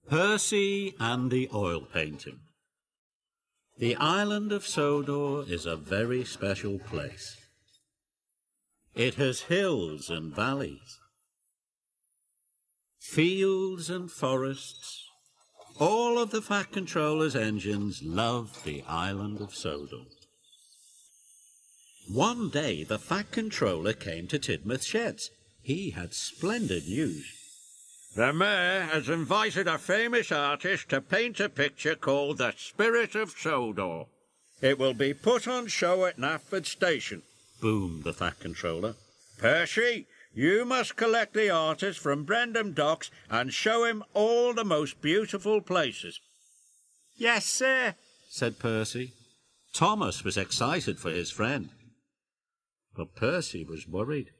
Percy and the Oil Painting. The island of Sodor is a very special place. It has hills and valleys, fields and forests. All of the Fat Controller's engines love the island of Sodor. One day the Fat Controller came to Tidmouth Sheds. He had splendid news. The Mayor has invited a famous artist to paint a picture called The Spirit of Sodor. It will be put on show at Knapford Station, boomed the Fat Controller. Percy, you must collect the artist from Brendam Docks and show him all the most beautiful places. Yes, sir, said Percy. Thomas was excited for his friend, but Percy was worried.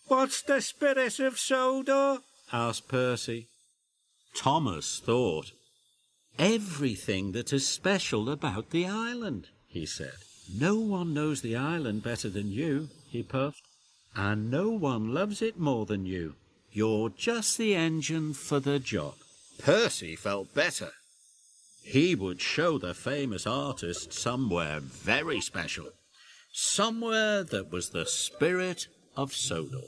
What's the Spirit of Sodor? Asked Percy. Thomas thought. Everything that is special about the island, he said. No one knows the island better than you, he puffed, and no one loves it more than you. You're just the engine for the job. Percy felt better. He would show the famous artist somewhere very special, somewhere that was the spirit of Sodor.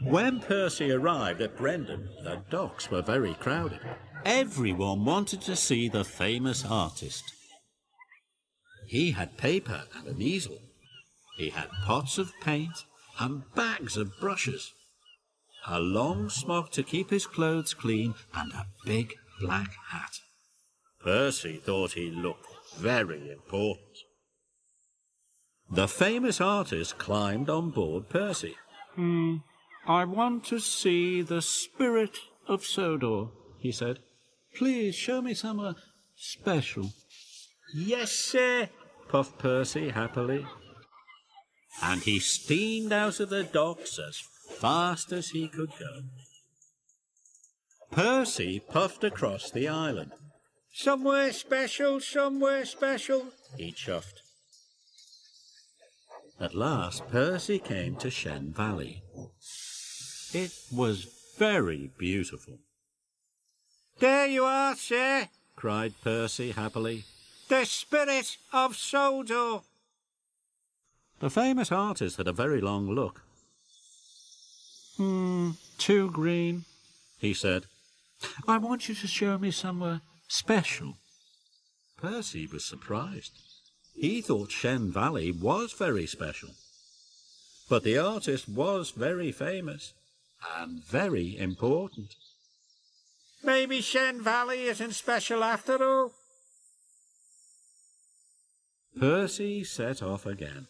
When Percy arrived at Brendam, the docks were very crowded. Everyone wanted to see the famous artist. He had paper and an easel. He had pots of paint and bags of brushes, a long smock to keep his clothes clean, and a big black hat. Percy thought he looked very important. The famous artist climbed on board Percy. I want to see the spirit of Sodor, he said. Please show me somewhere special. Yes, sir, puffed Percy happily. And he steamed out of the docks as fast as he could go. Percy puffed across the island. Somewhere special, he chuffed. At last Percy came to Shen Valley. It was very beautiful. There you are, sir, cried Percy happily. The Spirit of Sodor. The famous artist had a very long look. Too green, he said. I want you to show me somewhere special. Percy was surprised. He thought Shen Valley was very special. But the artist was very famous and very important. Maybe Shen Valley isn't special after all. Percy set off again.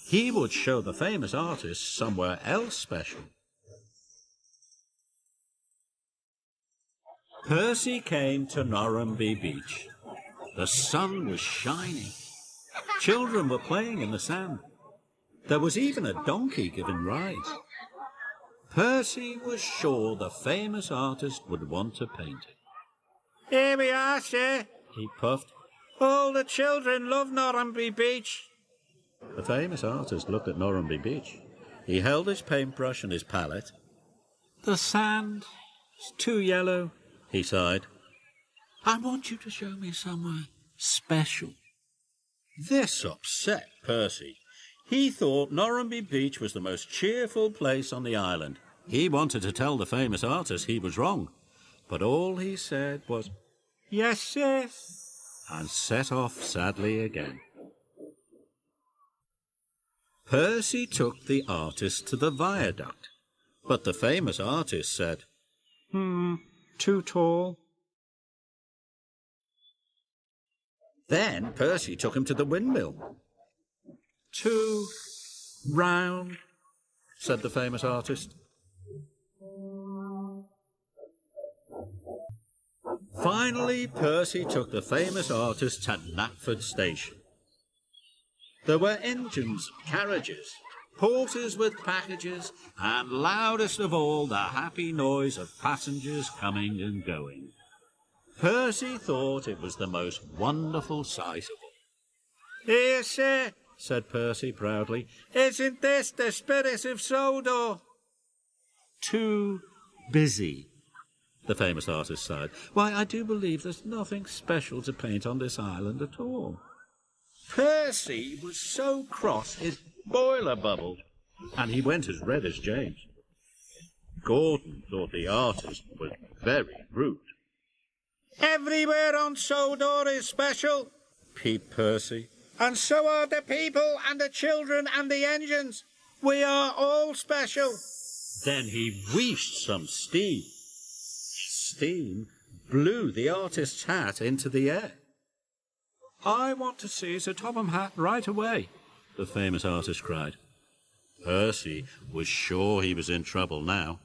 He would show the famous artist somewhere else special. Percy came to Norrumby Beach. The sun was shining. Children were playing in the sand. There was even a donkey giving rides. Percy was sure the famous artist would want to paint it. Here we are, sir, he puffed. All the children love Norrumby Beach. The famous artist looked at Norrumby Beach. He held his paintbrush and his palette. The sand is too yellow, he sighed. I want you to show me somewhere special. This upset Percy. He thought Norrumby Beach was the most cheerful place on the island. He wanted to tell the famous artist he was wrong, but all he said was, Yes, sir, and set off sadly again. Percy took the artist to the viaduct, but the famous artist said, too tall. Then Percy took him to the windmill. Too round, said the famous artist. Finally, Percy took the famous artist to Knapford Station. There were engines, carriages, porters with packages, and loudest of all, the happy noise of passengers coming and going. Percy thought it was the most wonderful sight of all. Here, sir, said Percy proudly. Isn't this the Spirit of Sodor? Too busy. The famous artist sighed. Why, I do believe there's nothing special to paint on this island at all. Percy was so cross his boiler bubbled, and he went as red as James. Gordon thought the artist was very rude. Everywhere on Sodor is special, peeped Percy. and so are the people and the children and the engines. We are all special. Then he wheezed some steam. Steam blew the artist's hat into the air. I want to see Sir Topham Hatt right away, the famous artist cried. Percy was sure he was in trouble now.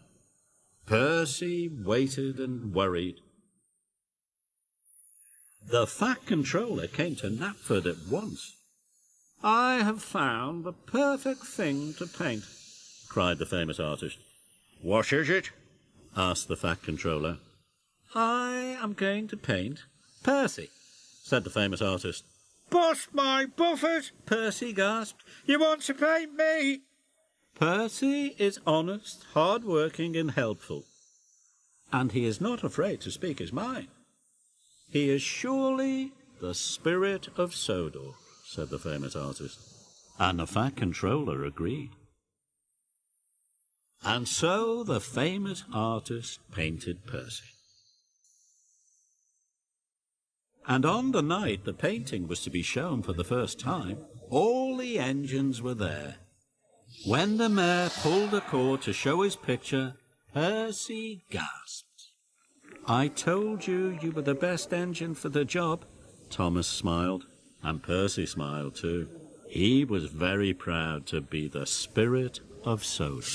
Percy waited and worried. The Fat Controller came to Knapford at once. I have found the perfect thing to paint, cried the famous artist. What is it? Asked the Fat Controller. I am going to paint Percy, said the famous artist. Bust my buffers, Percy gasped. you want to paint me? Percy is honest, hard-working and helpful, and he is not afraid to speak his mind. He is surely the spirit of Sodor, said the famous artist, and the Fat Controller agreed. And so the famous artist painted Percy. And on the night the painting was to be shown for the first time, all the engines were there. When the mayor pulled the cord to show his picture, Percy gasped. I told you you were the best engine for the job. Thomas smiled, and Percy smiled too. He was very proud to be the spirit of Sodor.